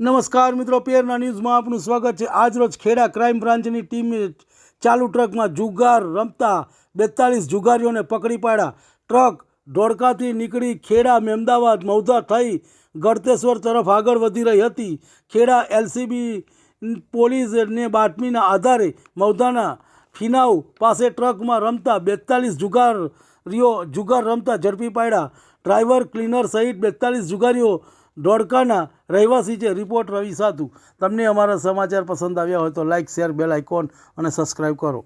નમસ્કાર મિત્રો, પેરના ન્યૂઝમાં આપનું સ્વાગત છે। આજરોજ ખેડા ક્રાઇમ બ્રાન્ચની ટીમે ચાલુ ટ્રકમાં જુગાર રમતા 42 જુગારીઓને પકડી પાડ્યા। ટ્રક ધોળકાથી નીકળી ખેડા મહેમદાવાદ મૌધા થઈ ગળતેશ્વર તરફ આગળ વધી રહી હતી। ખેડા એલસીબી પોલીસને બાતમીના આધારે મૌધાના ફિનાવ પાસે ટ્રકમાં રમતા 42 જુગારીઓ જુગાર રમતા ઝડપી પાડ્યા। ડ્રાઈવર, ક્લીનર સહિત 42 જુગારીઓ ધોળકાના રહેવાસી છે। રિપોર્ટ રવિ સાધુ। તમને અમારા સમાચાર પસંદ આવ્યા હોય તો લાઇક, શેર, બેલ આઇકોન અને સબસ્ક્રાઈબ કરો।